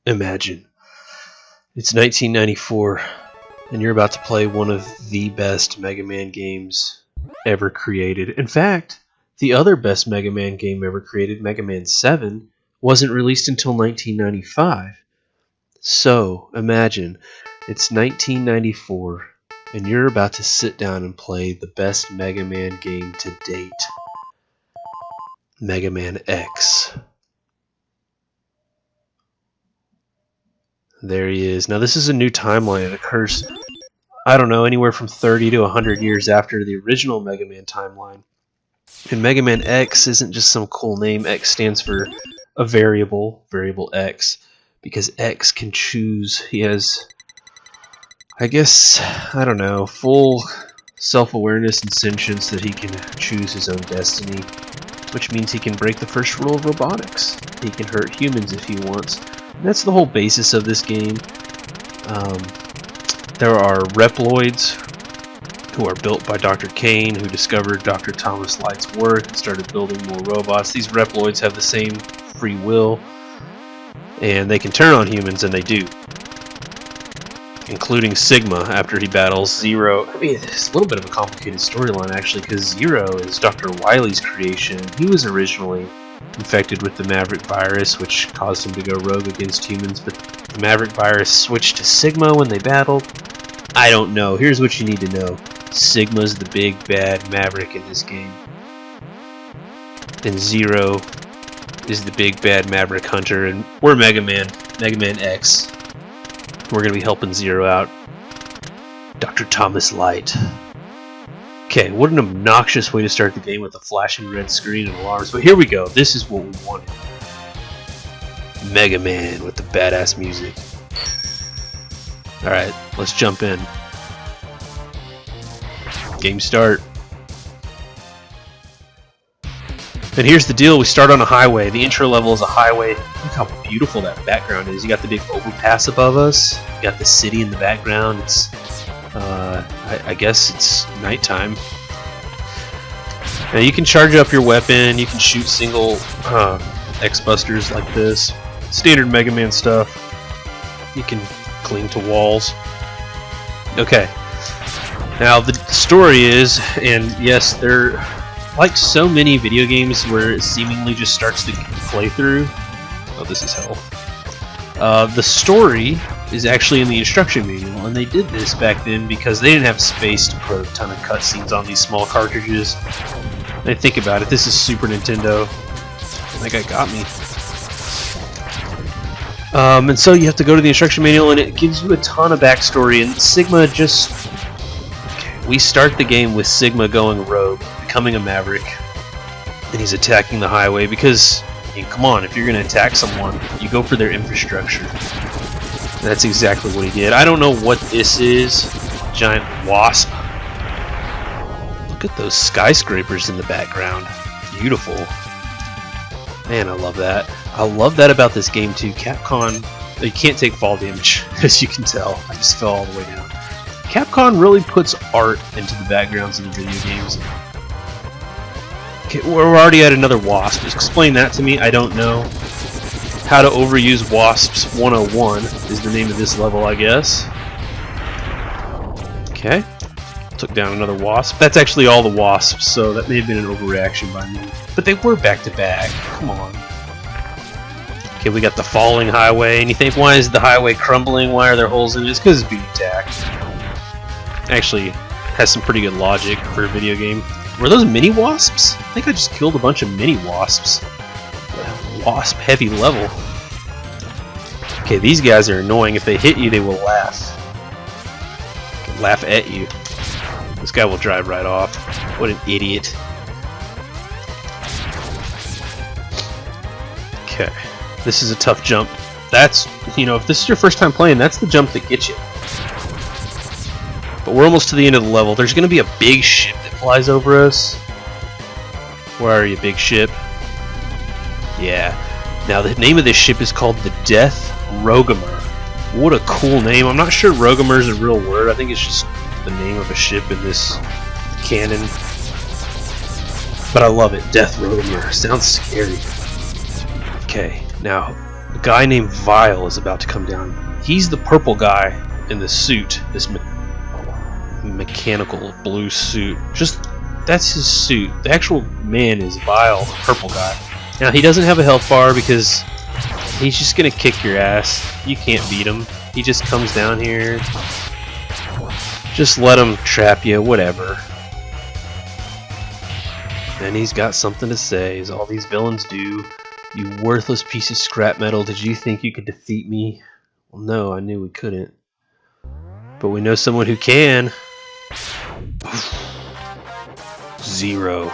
Imagine. It's 1994, and you're about to play one of the best Mega Man games ever created. In fact, the other best Mega Man game ever created, Mega Man 7, wasn't released until 1995. So, imagine, it's 1994, and you're about to sit down and play the best Mega Man game to date. Mega Man X. There he is. Now this is a new timeline. It occurs, I don't know, anywhere from 30 to 100 years after the original Mega Man timeline. And Mega Man X isn't just some cool name. X stands for a variable X, because X can choose. He has, I guess, I don't know, full self-awareness and sentience that he can choose his own destiny, which means he can break the first rule of robotics. He can hurt humans if he wants. And that's the whole basis of this game. There are Reploids, who are built by Dr. Kane, who discovered Dr. Thomas Light's work and started building more robots. These Reploids have the same free will, and they can turn on humans, and they do. Including Sigma, after he battles Zero. I mean, it's a little bit of a complicated storyline, actually, because Zero is Dr. Wily's creation. He was originally infected with the Maverick virus, which caused him to go rogue against humans, but the Maverick virus switched to Sigma when they battled. I don't know. Here's what you need to know. Sigma's the big bad Maverick in this game. And Zero is the big bad Maverick hunter, and we're Mega Man X. We're going to be helping Zero out. Dr. Thomas Light. Okay, what an obnoxious way to start the game with a flashing red screen and alarms, but here we go. This is what we wanted. Mega Man with the badass music. Alright, let's jump in. Game start. And here's the deal, we start on a highway. The intro level is a highway. Look how beautiful that background is. You got the big overpass above us. You got the city in the background. It's, I guess it's nighttime. Now you can charge up your weapon. You can shoot single X-busters like this. Standard Mega Man stuff. You can cling to walls. Okay. Now the story is, and yes, they're like so many video games where it seemingly just starts the playthrough. Oh, this is hell. The story is actually in the instruction manual, and they did this back then because they didn't have space to put a ton of cutscenes on these small cartridges. And think about it, this is Super Nintendo. That guy got me. And so you have to go to the instruction manual, and it gives you a ton of backstory, and Sigma just... We start the game with Sigma going rogue, becoming a Maverick, and he's attacking the highway because, I mean, come on, if you're going to attack someone, you go for their infrastructure. And that's exactly what he did. I don't know what this is. Giant wasp. Look at those skyscrapers in the background. Beautiful. Man, I love that. I love that about this game too. Capcom, you can't take fall damage, as you can tell. I just fell all the way down. Capcom really puts art into the backgrounds of the video games. Okay, we're already at another wasp. Explain that to me. I don't know. How to overuse wasps 101 is the name of this level, I guess. Okay. Took down another wasp. That's actually all the wasps, so that may have been an overreaction by me. But they were back to back. Come on. Okay, we got the falling highway, and you think, why is the highway crumbling? Why are there holes in it? It's because it's being attacked. Actually, has some pretty good logic for a video game. Were those mini wasps? I think I just killed a bunch of mini wasps. Wasp heavy level. Okay, these guys are annoying. If they hit you, they will laugh. They can laugh at you. This guy will drive right off. What an idiot. Okay, this is a tough jump. That's, you know, if this is your first time playing, that's the jump that gets you. But we're almost to the end of the level. There's going to be a big ship that flies over us. Where are you, big ship? Yeah. Now the name of this ship is called the Death Rogamer. What a cool name. I'm not sure Rogamer is a real word. I think it's just the name of a ship in this canon. But I love it. Death Rogamer. Sounds scary. Okay, now A guy named Vile is about to come down. He's the purple guy in the suit, this mechanical blue suit. That's his suit. The actual man is Vile, the purple guy. Now, he doesn't have a health bar because he's just gonna kick your ass. You can't beat him. He just comes down here. Just let him trap you, whatever. And he's got something to say, as all these villains do. You worthless piece of scrap metal, did you think you could defeat me? Well, no, I knew we couldn't. But we know someone who can. Zero.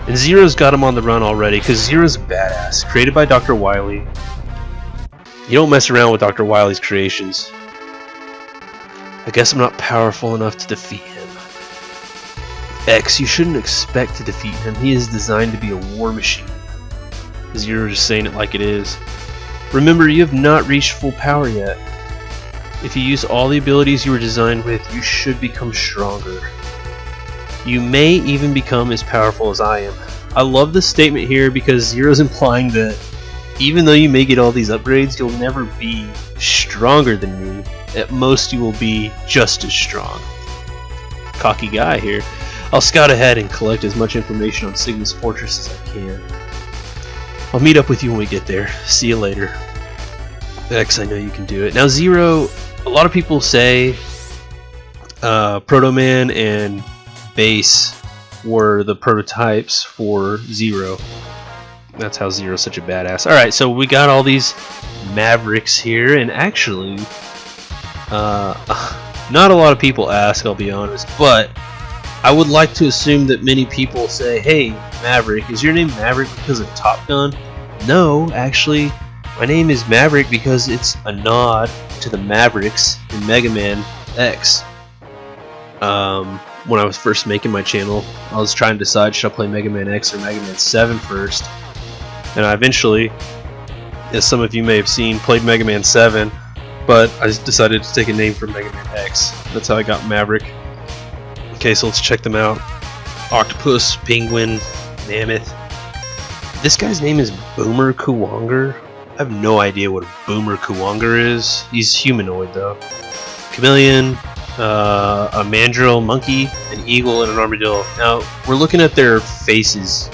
And Zero's got him on the run already, because Zero's a badass, created by Dr. Wily. You don't mess around with Dr. Wily's creations. I guess I'm not powerful enough to defeat him. X, you shouldn't expect to defeat him. He is designed to be a war machine. Zero just saying it like it is. Remember, you have not reached full power yet. If you use all the abilities you were designed with, you should become stronger. You may even become as powerful as I am. I love this statement here because Zero's implying that even though you may get all these upgrades, you'll never be stronger than me. At most, you will be just as strong. Cocky guy here. I'll scout ahead and collect as much information on Sigma's fortress as I can. I'll meet up with you when we get there. See you later. X, I know you can do it. Now, Zero, a lot of people say Proto Man and Base were the prototypes for Zero. That's how Zero's such a badass. Alright, so we got all these Mavericks here, and actually, not a lot of people ask, I'll be honest, but I would like to assume that many people say, hey, Maverick, is your name Maverick because of Top Gun? No, actually, my name is Maverick because it's a nod to the Mavericks in Mega Man X. When I was first making my channel, I was trying to decide should I play Mega Man X or Mega Man 7 first. And I eventually, as some of you may have seen, played Mega Man 7, but I decided to take a name from Mega Man X. That's how I got Maverick. Okay, so let's check them out. Octopus, Penguin, Mammoth. This guy's name is Boomer Kuwanger. I have no idea what a Boomer Kuwanger is. He's humanoid though. Chameleon, a mandrill, monkey, an eagle, and an armadillo. Now, we're looking at their faces,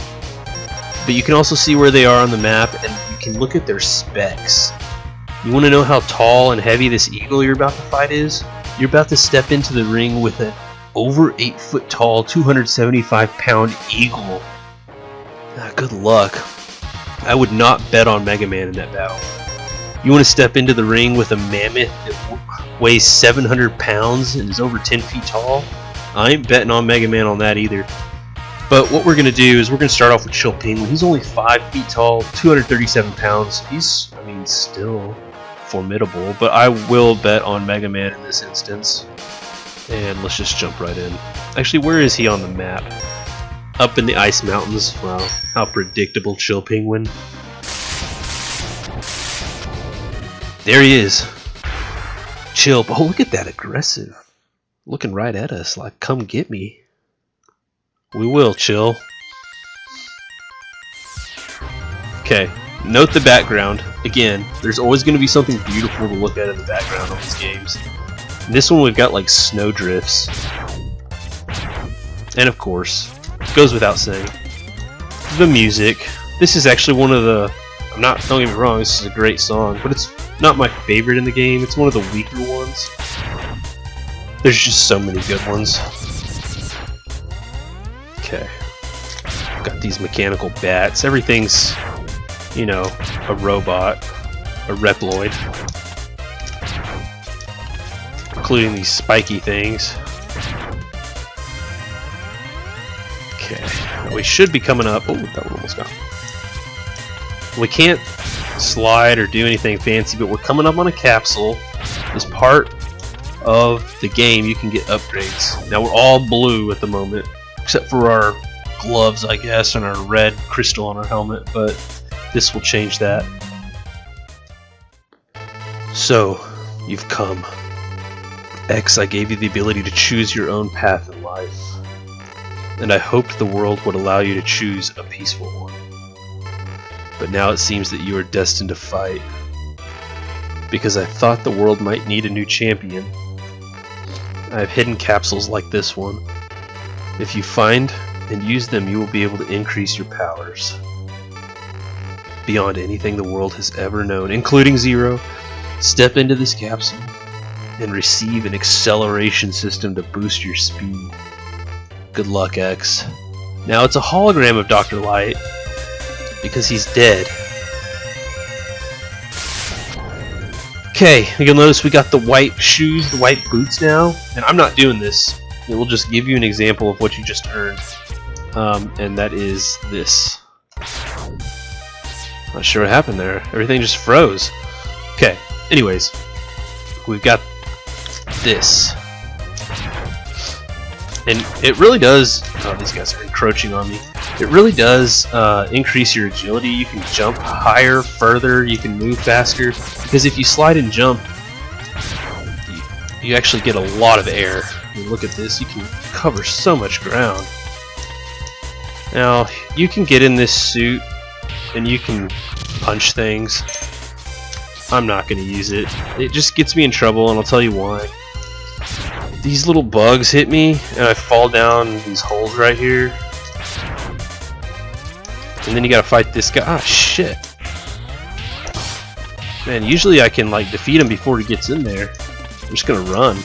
but you can also see where they are on the map, and you can look at their specs. You want to know how tall and heavy this eagle you're about to fight is? You're about to step into the ring with an over 8 foot tall, 275 pound eagle. Good luck. I would not bet on Mega Man in that battle. You want to step into the ring with a mammoth that weighs 700 pounds and is over 10 feet tall? I ain't betting on Mega Man on that either. But what we're going to do is we're going to start off with Chill Penguin. He's only 5 feet tall, 237 pounds. He's, still formidable, but I will bet on Mega Man in this instance. And let's just jump right in. Actually, where is he on the map? Up in the ice mountains. Wow, how predictable, Chill Penguin. There he is. Chill. Oh, look at that, aggressive. Looking right at us like, come get me. We will, Chill. Okay, note the background. Again, there's always going to be something beautiful to look at in the background of these games. In this one we've got like snow drifts. And of course, it goes without saying, the music. This is actually one of the, don't get me wrong, this is a great song, but it's not my favorite in the game. It's one of the weaker ones. There's just so many good ones. Okay. Got these mechanical bats. Everything's, a robot, a Reploid. Including these spiky things. Okay. We should be coming up. Oh, that one almost got. We can't slide or do anything fancy, but we're coming up on a capsule. As part of the game, you can get upgrades. Now we're all blue at the moment, except for our gloves, I guess, and our red crystal on our helmet, but this will change that. So, you've come. X, I gave you the ability to choose your own path in life, and I hoped the world would allow you to choose a peaceful one. But now it seems that you are destined to fight. Because I thought the world might need a new champion, I have hidden capsules like this one. If you find and use them, you will be able to increase your powers beyond anything the world has ever known, including Zero. Step into this capsule and receive an acceleration system to boost your speed. Good luck, X. Now it's a hologram of Dr. Light because he's dead. Okay, you'll notice we got the white shoes, the white boots now, and I'm not doing this. It will just give you an example of what you just earned, and that is this. Not sure what happened there. Everything just froze. Okay, anyways, we've got this. And it really does... Oh, these guys are encroaching on me. It really does increase your agility. You can jump higher, further, you can move faster. Because if you slide and jump, you actually get a lot of air. I mean, look at this, you can cover so much ground. Now, you can get in this suit and you can punch things. I'm not going to use it. It just gets me in trouble, and I'll tell you why. These little bugs hit me, and I fall down these holes right here. And then you gotta fight this guy. Ah, shit. Man, usually I can like defeat him before he gets in there. I'm just gonna run.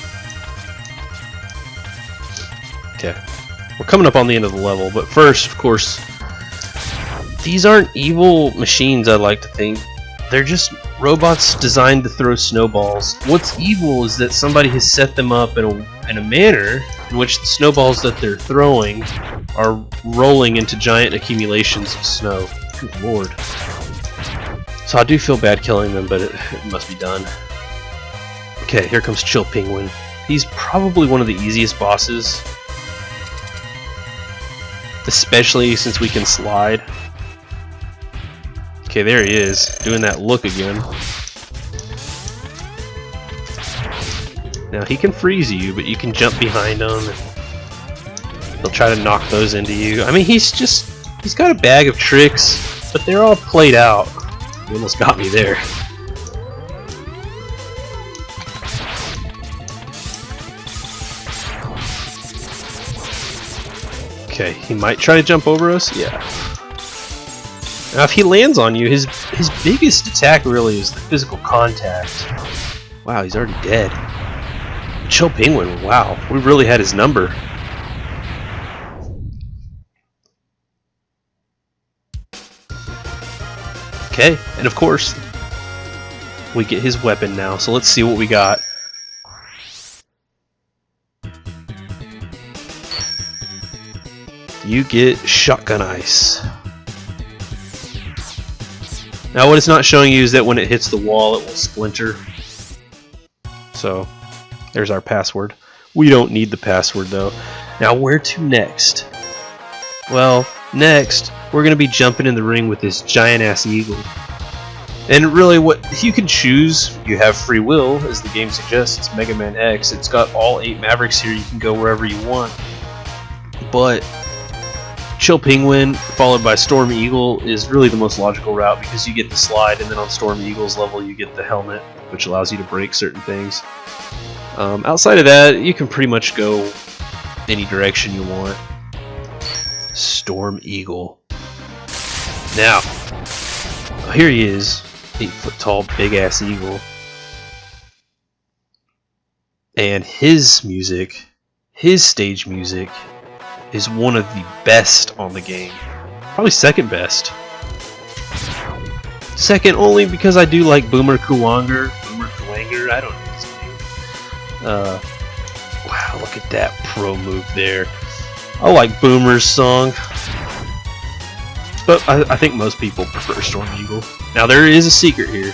Okay. We're coming up on the end of the level, but first, of course, these aren't evil machines, I like to think. They're just robots designed to throw snowballs. What's evil is that somebody has set them up in a manner in which the snowballs that they're throwing are rolling into giant accumulations of snow. Good lord. So I do feel bad killing them, but it must be done. Okay, here comes Chill Penguin. He's probably one of the easiest bosses, especially since we can slide. Okay, there he is, doing that look again. Now he can freeze you, but you can jump behind him and he'll try to knock those into you. I mean, he's got a bag of tricks, but they're all played out. He almost got me there. Okay, he might try to jump over us. Yeah. Now if he lands on you, his biggest attack really is the physical contact. Wow, he's already dead. Chill Penguin, wow, we really had his number. Okay, and of course, we get his weapon now, so let's see what we got. You get Shotgun Ice. Now what it's not showing you is that when it hits the wall it will splinter. So there's our password. We don't need the password though. Now where to next? Well, next we're going to be jumping in the ring with this giant ass eagle. And really what you can choose, you have free will as the game suggests. It's Mega Man X. It's got all 8 Mavericks here, you can go wherever you want. But Chill Penguin followed by Storm Eagle is really the most logical route because you get the slide, and then on Storm Eagle's level you get the helmet, which allows you to break certain things. Outside of that, you can pretty much go any direction you want. Storm Eagle. Now, here he is, 8 foot tall, big ass eagle. And his music, his stage music, is one of the best on the game. Probably second best. Second only because I do like Boomer Kuwanger. Boomer Kuwanger, I don't know his name. Wow, look at that pro move there. I like Boomer's song. But I think most people prefer Storm Eagle. Now there is a secret here.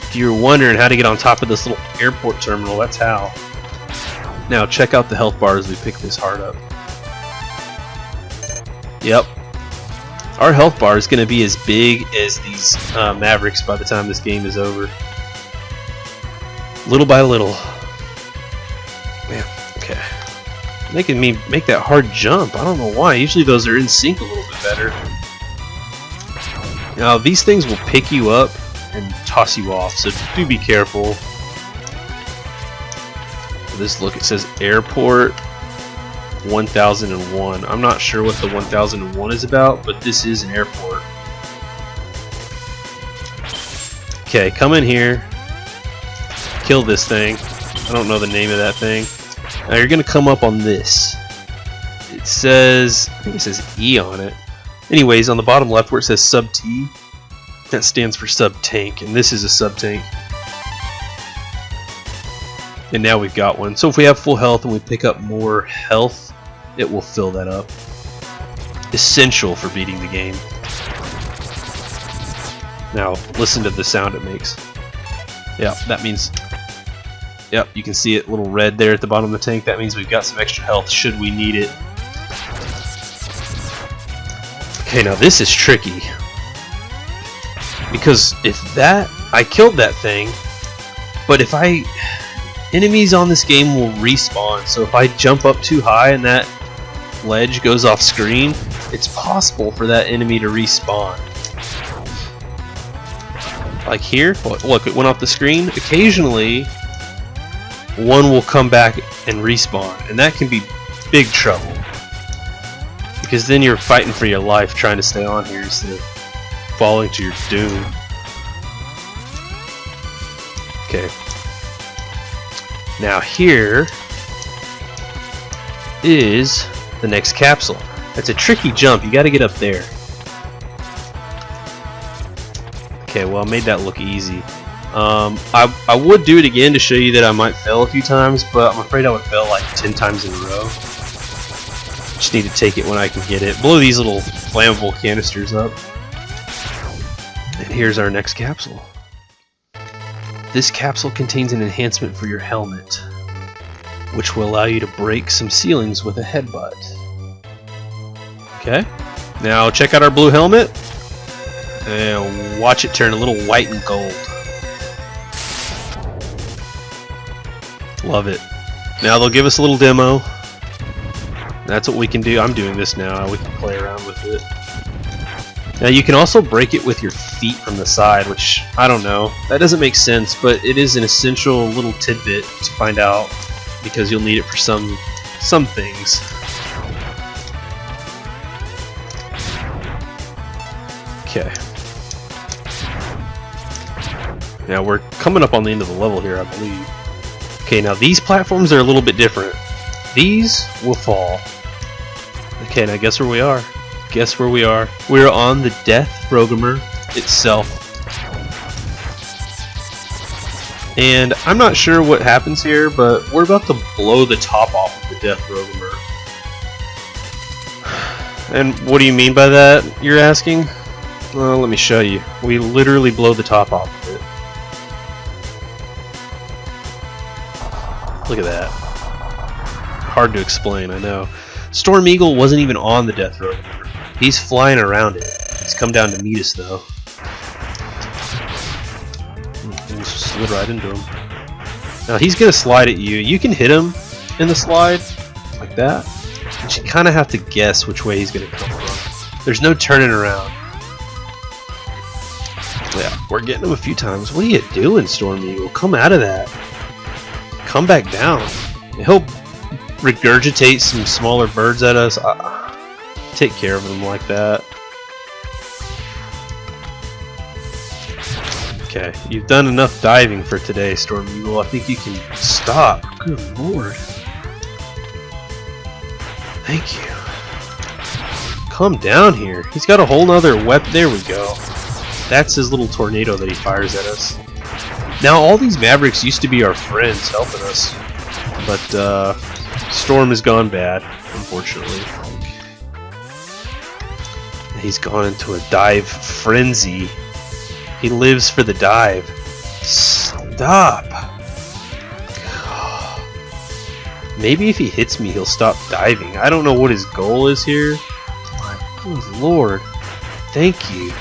If you're wondering how to get on top of this little airport terminal, that's how. Now check out the health bar as we pick this heart up. Yep. Our health bar is going to be as big as these Mavericks by the time this game is over. Little by little. Man, okay. Making me make that hard jump. I don't know why. Usually those are in sync a little bit better. Now these things will pick you up and toss you off, so do be careful. This look, it says Airport 1001. I'm not sure what the 1001 is about, but this is an airport. Okay, come in here. Kill this thing. I don't know the name of that thing. Now you're gonna come up on this. It says, I think it says E on it. Anyways, on the bottom left where it says sub T, that stands for sub tank, and this is a sub tank. And now we've got one. So if we have full health and we pick up more health, it will fill that up. Essential for beating the game. Now listen to the sound it makes. Yeah, that means, yep, you can see it, little red there at the bottom of the tank. That means we've got some extra health should we need it. Okay, now this is tricky. Because if that, I killed that thing, but if enemies on this game will respawn, so if I jump up too high and that ledge goes off screen, it's possible for that enemy to respawn. Like here, look, it went off the screen. Occasionally, one will come back and respawn, and that can be big trouble. Because then you're fighting for your life trying to stay on here instead of falling to your doom. Okay. Now here is the next capsule. It's a tricky jump, you gotta get up there. Okay, well I made that look easy. I would do it again to show you that I might fail a few times, but I'm afraid I would fail like 10 times in a row. Just need to take it when I can get it. Blow these little flammable canisters up. And here's our next capsule. This capsule contains an enhancement for your helmet, which will allow you to break some ceilings with a headbutt. Okay, now check out our blue helmet, and watch it turn a little white and gold. Love it. Now they'll give us a little demo. That's what we can do. I'm doing this now. We can play around with it. Now you can also break it with your feet from the side, which, I don't know, that doesn't make sense, but it is an essential little tidbit to find out, because you'll need it for some things. Okay. Now we're coming up on the end of the level here, I believe. Okay, now these platforms are a little bit different. These will fall. Okay, now guess where we are? Guess where we are? We're on the Death Programmer itself. And I'm not sure what happens here, but we're about to blow the top off of the Death Programmer. And what do you mean by that, you're asking? Well, let me show you. We literally blow the top off of it. Look at that. Hard to explain, I know. Storm Eagle wasn't even on the Death Road. He's flying around it. He's come down to meet us, though. And just slid right into him. Now he's gonna slide at you. You can hit him in the slide, like that. But you kind of have to guess which way he's gonna come from. There's no turning around. Yeah, we're getting him a few times. What are you doing, Storm Eagle? Come out of that. Come back down. He'll regurgitate some smaller birds at us. Take care of them like that. Okay, you've done enough diving for today, Storm Eagle. I think you can stop. Good lord. Thank you. Come down here. He's got a whole nother weapon. There we go. That's his little tornado that he fires at us. Now all these Mavericks used to be our friends helping us, but Storm has gone bad, unfortunately. He's gone into a dive frenzy. He lives for the dive. Stop! Maybe if he hits me, he'll stop diving. I don't know what his goal is here. My good lord. Thank you.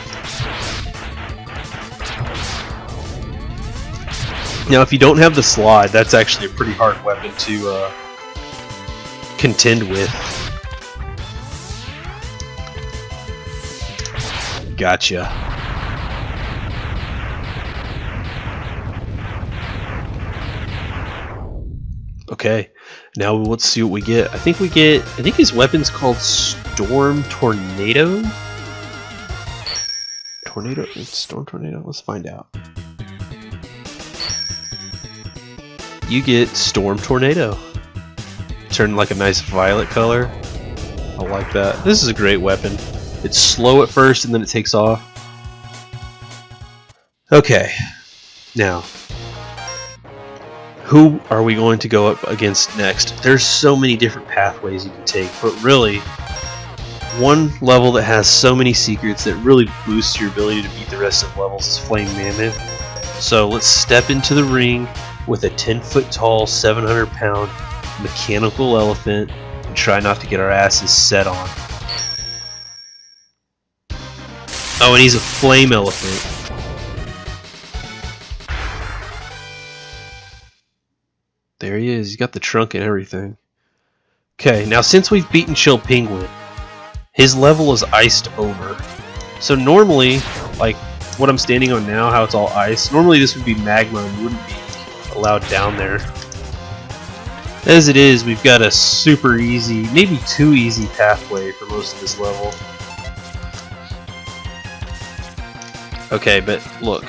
Now, if you don't have the slide, that's actually a pretty hard weapon to contend with. Gotcha. Okay, now let's see what we get. I think his weapon's called Storm Tornado? Storm Tornado? Let's find out. You get Storm Tornado. Turn like a nice violet color. I like that. This is a great weapon. It's slow at first and then it takes off. Okay, now, who are we going to go up against next? There's so many different pathways you can take, but really, one level that has so many secrets that really boosts your ability to beat the rest of the levels is Flame Mammoth. So let's step into the ring with a 10-foot tall, 700-pound mechanical elephant and try not to get our asses set on. Oh, and he's a flame elephant. There he is. He's got the trunk and everything. Okay, now since we've beaten Chill Penguin, his level is iced over. So normally, like what I'm standing on now, how it's all ice, normally this would be magma and wouldn't be allowed down there. As it is, we've got a super easy, maybe too easy pathway for most of this level. Okay, but look,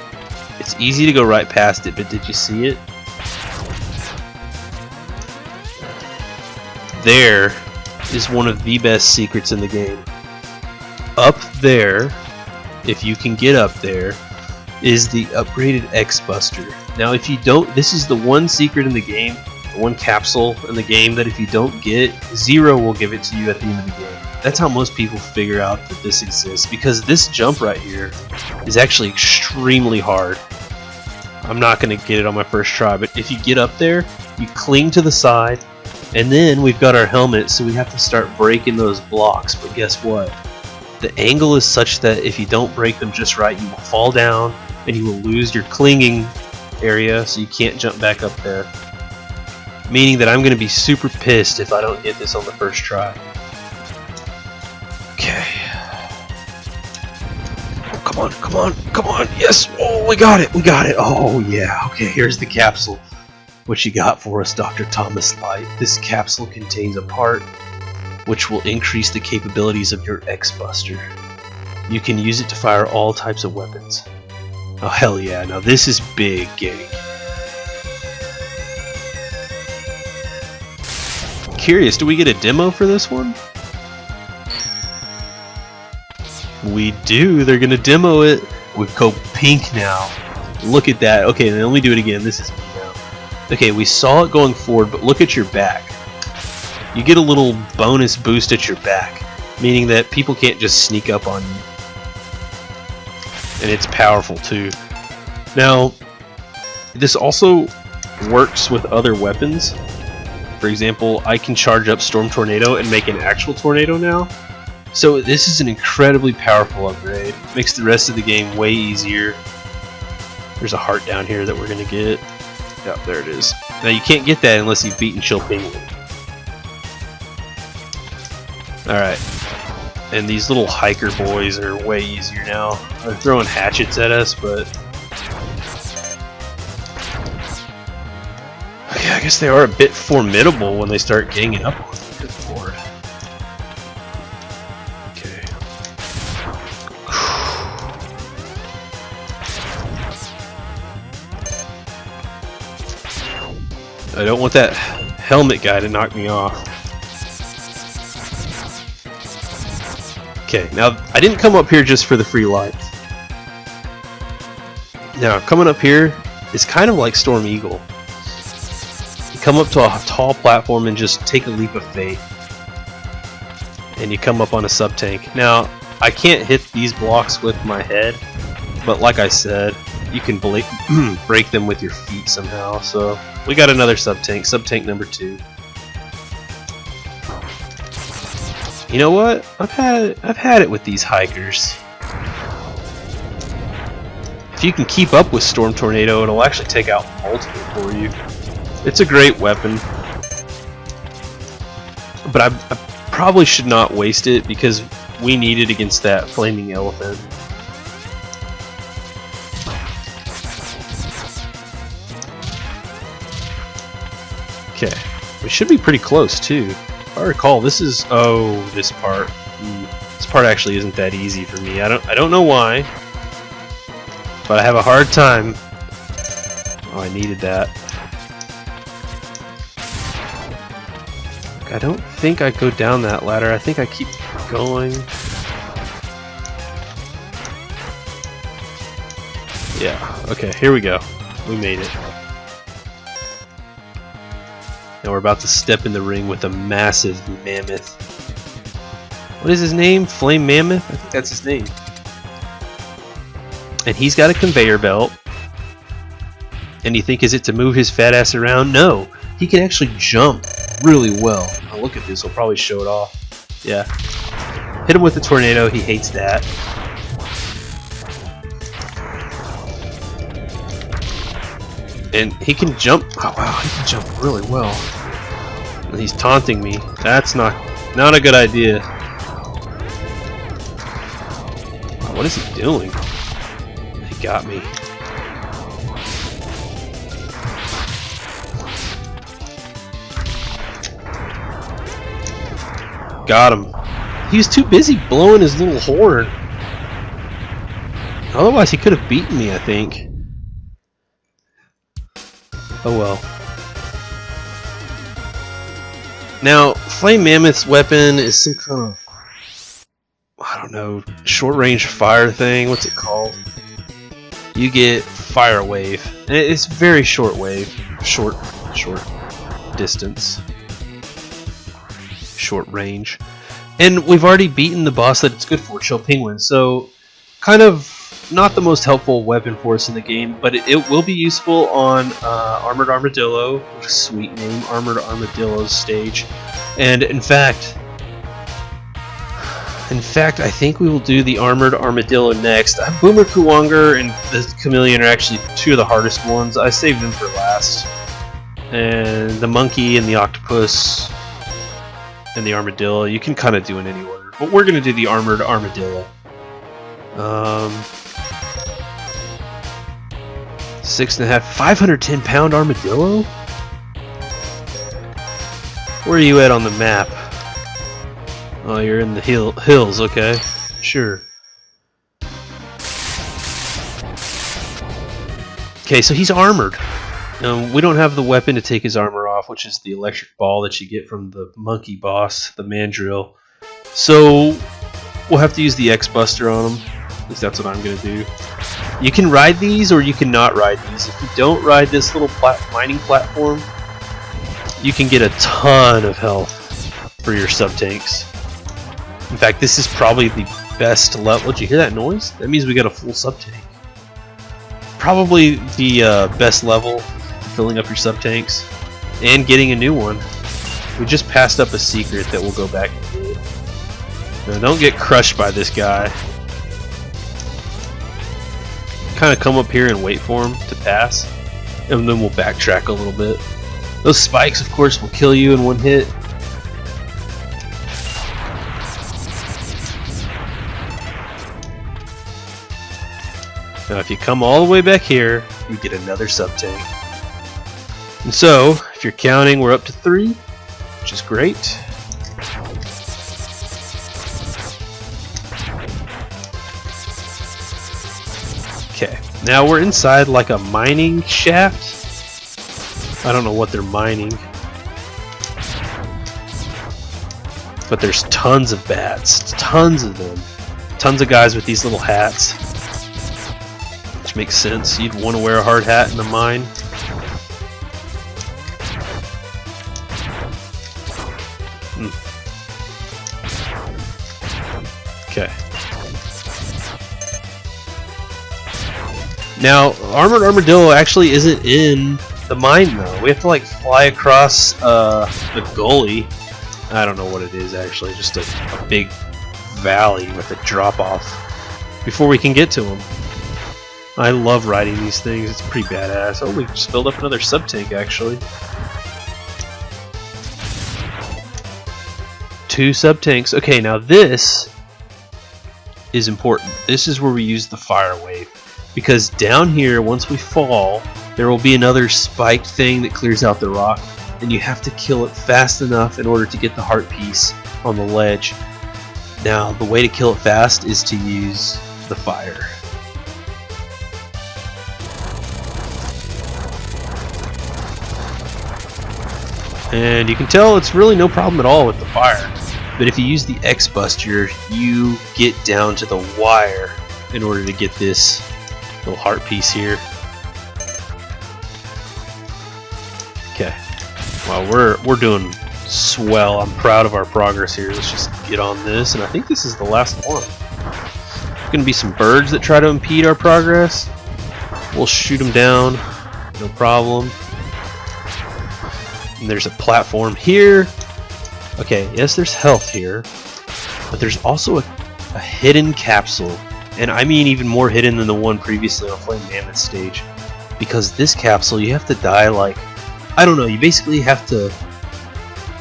it's easy to go right past it, but did you see it? There is one of the best secrets in the game. Up there, if you can get up there, is the upgraded X-Buster. Now if you don't, this is the one secret in the game, the one capsule in the game that if you don't get, Zero will give it to you at the end of the game. That's how most people figure out that this exists, because this jump right here is actually extremely hard. I'm not going to get it on my first try, but if you get up there, you cling to the side, and then we've got our helmet, so we have to start breaking those blocks. But guess what? The angle is such that if you don't break them just right, you will fall down and you will lose your clinging area, so you can't jump back up there. Meaning that I'm going to be super pissed if I don't get this on the first try. Okay. Oh, come on, come on, come on. Yes! Oh, we got it, we got it. Oh, yeah. Okay, here's the capsule. What you got for us, Dr. Thomas Light? This capsule contains a part which will increase the capabilities of your X-Buster. You can use it to fire all types of weapons. Oh hell yeah, now this is big, gang. Curious, do we get a demo for this one? We do, they're gonna demo it with Go Pink now. Look at that. Okay, then let me do it again. This is me now. Okay, we saw it going forward, but look at your back. You get a little bonus boost at your back, meaning that people can't just sneak up on you. And it's powerful too. Now, this also works with other weapons. For example, I can charge up Storm Tornado and make an actual tornado now. So this is an incredibly powerful upgrade. Makes the rest of the game way easier. There's a heart down here that we're gonna get. Yeah, there it is. Now you can't get that unless you've beaten Chill Penguin. Alright. And these little hiker boys are way easier now. They're throwing hatchets at us, but... okay, I guess they are a bit formidable when they start ganging up on them. Good lord. Okay. I don't want that helmet guy to knock me off. Okay, now I didn't come up here just for the free life. Now, coming up here is kind of like Storm Eagle. You come up to a tall platform and just take a leap of faith. And you come up on a sub-tank. Now, I can't hit these blocks with my head, but like I said, you can break them with your feet somehow. So, we got another sub-tank number 2. You know what? I've had it with these hikers. If you can keep up with Storm Tornado, it'll actually take out multiple for you. It's a great weapon. But I probably should not waste it because we need it against that flaming elephant. Okay. We should be pretty close too. If I recall, this is this part. This part actually isn't that easy for me. I don't know why, but I have a hard time. Oh, I needed that. I don't think I go down that ladder. I think I keep going. Yeah, okay, here we go. We made it. Now we're about to step in the ring with a massive mammoth. What is his name? Flame Mammoth? I think that's his name. And he's got a conveyor belt. And you think, is it to move his fat ass around? No, he can actually jump really well. Now look at this, I'll probably show it off. Yeah. Hit him with the tornado, he hates that. And he can jump. Oh wow, he can jump really well. And he's taunting me. That's not a good idea. Wow, what is he doing? He got me. Got him. He was too busy blowing his little horn. Otherwise, he could have beaten me, I think. Oh well. Now, Flame Mammoth's weapon is some kind of, I don't know, short-range fire thing. What's it called? You get Fire Wave. And it's very short wave. Short distance. Short range. And we've already beaten the boss that it's good for, Chill Penguin, so kind of not the most helpful weapon for us in the game, but it will be useful on Armored Armadillo, sweet name, Armored Armadillo's stage. And in fact, I think we will do the Armored Armadillo next. Boomer Kuwanger and the Chameleon are actually two of the hardest ones. I saved them for last. And the monkey and the octopus and the armadillo, you can kind of do in any order. But we're going to do the Armored Armadillo. 6.5, 510-pound armadillo? Where are you at on the map? Oh, you're in the hills, okay. Sure. Okay, so he's armored. We don't have the weapon to take his armor off, which is the electric ball that you get from the monkey boss, the mandrill. So we'll have to use the X-Buster on him. At least that's what I'm going to do. You can ride these or you can not ride these. If you don't ride this little mining platform, you can get a ton of health for your sub-tanks. In fact, this is probably the best level. Did you hear that noise? That means we got a full sub-tank. Probably the best level filling up your sub-tanks and getting a new one. We just passed up a secret that we'll go back and do. Now, don't get crushed by this guy. Kind of come up here and wait for him to pass, and then we'll backtrack a little bit. Those spikes, of course, will kill you in one hit. Now, if you come all the way back here, you get another sub-tank. And so, if you're counting, we're up to 3, which is great. Okay, now we're inside like a mining shaft. I don't know what they're mining. But there's tons of bats, tons of them. Tons of guys with these little hats. Which makes sense, you'd want to wear a hard hat in the mine. Okay. Now, Armored Armadillo actually isn't in the mine though. We have to like fly across the gully. I don't know what it is actually, just a big valley with a drop off before we can get to them. I love riding these things, it's pretty badass. Oh, we just filled up another sub-tank actually. 2 sub-tanks. Okay, now this is important. This is where we use the fire wave. Because down here, once we fall, there will be another spiked thing that clears out the rock. and you have to kill it fast enough in order to get the heart piece on the ledge. Now, the way to kill it fast is to use the fire. And you can tell it's really no problem at all with the fire. But if you use the X-Buster, you get down to the wire in order to get this little heart piece here. Okay. Well, we're doing swell. I'm proud of our progress here. Let's just get on this, and I think this is the last one. There's gonna be some birds that try to impede our progress. We'll shoot them down, no problem. And there's a platform here. Okay, yes, there's health here, but there's also a hidden capsule, and I mean even more hidden than the one previously on Flame Mammoth stage, because this capsule you have to die like, I don't know, you basically have to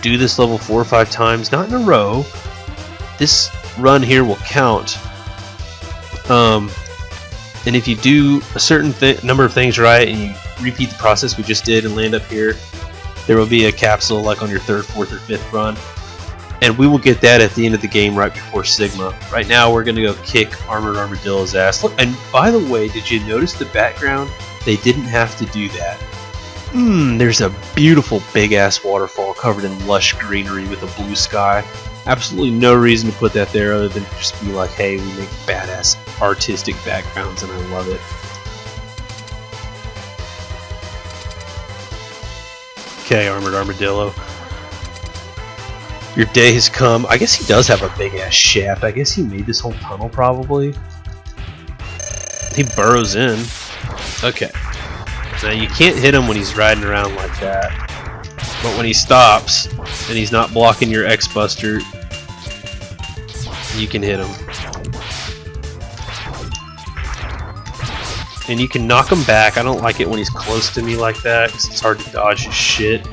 do this level 4 or 5 times, not in a row. This run here will count, and if you do a certain number of things right and you repeat the process we just did and land up here, there will be a capsule like on your 3rd, 4th, or 5th run, and we will get that at the end of the game right before Sigma. Right now we're going to go kick Armored Armadillo's ass. Look, and by the way, did you notice the background? They didn't have to do that. There's a beautiful big ass waterfall covered in lush greenery with a blue sky. Absolutely no reason to put that there other than just be like, hey, we make badass artistic backgrounds and I love it. Okay, Armored Armadillo. Your day has come. I guess he does have a big ass shaft. I guess he made this whole tunnel probably. He burrows in. Okay. Now you can't hit him when he's riding around like that. But when he stops and he's not blocking your X-Buster, you can hit him. And you can knock him back. I don't like it when he's close to me like that because it's hard to dodge his shit.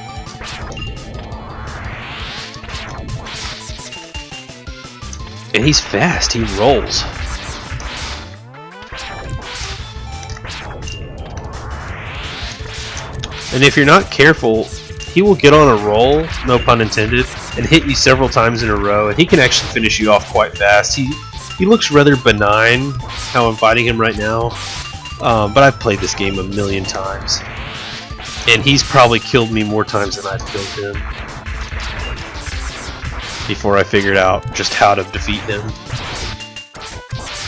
And he's fast. He rolls. And if you're not careful, he will get on a roll, no pun intended, and hit you several times in a row. And he can actually finish you off quite fast. He looks rather benign how I'm fighting him right now. But I've played this game a million times, and he's probably killed me more times than I've killed him before I figured out just how to defeat him.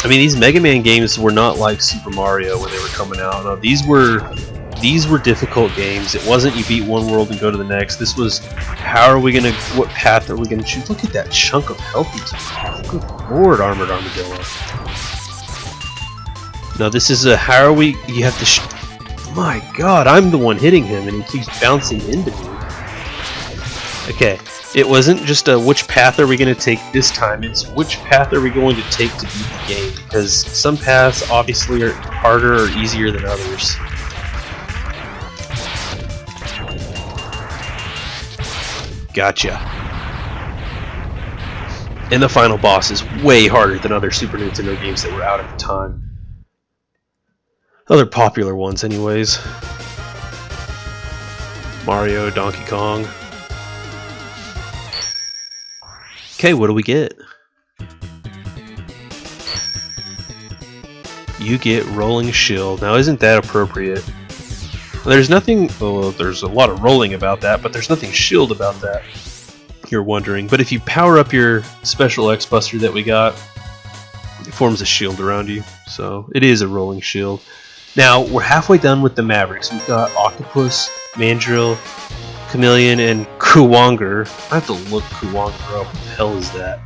I mean, these Mega Man games were not like Super Mario when they were coming out. No, these were difficult games. It wasn't you beat one world and go to the next. This was, what path are we gonna choose? Look at that chunk of health he's got. Good lord, Armored Armadillo. Now this is a, how are we, you have to, my god, I'm the one hitting him and he keeps bouncing into me. Okay, it wasn't just a which path are we going to take this time, it's which path are we going to take to beat the game, because some paths obviously are harder or easier than others. Gotcha. And the final boss is way harder than other Super Nintendo games that were out at the time. Other popular ones anyways. Mario, Donkey Kong. Okay, what do we get? You get Rolling Shield. Now isn't that appropriate? There's nothing, well, there's a lot of rolling about that, but there's nothing shield about that, you're wondering. But if you power up your special X-Buster that we got, it forms a shield around you. So it is a rolling shield. Now, we're halfway done with the Mavericks. We've got Octopus, Mandrill, Chameleon, and Kuwanger. I have to look Kuwanger up. What the hell is that?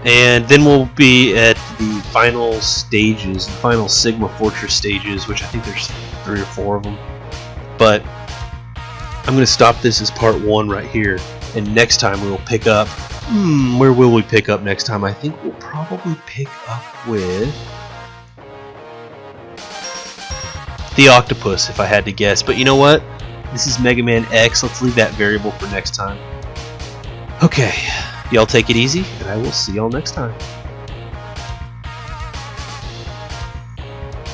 And then we'll be at the final stages, the final Sigma Fortress stages, which I think there's 3 or 4 of them. But I'm going to stop this as part 1 right here. And next time we will pick up... where will we pick up next time? I think we'll probably pick up with... the Octopus, if I had to guess. But you know what? This is Mega Man X. Let's leave that variable for next time. Okay. Y'all take it easy, and I will see y'all next time.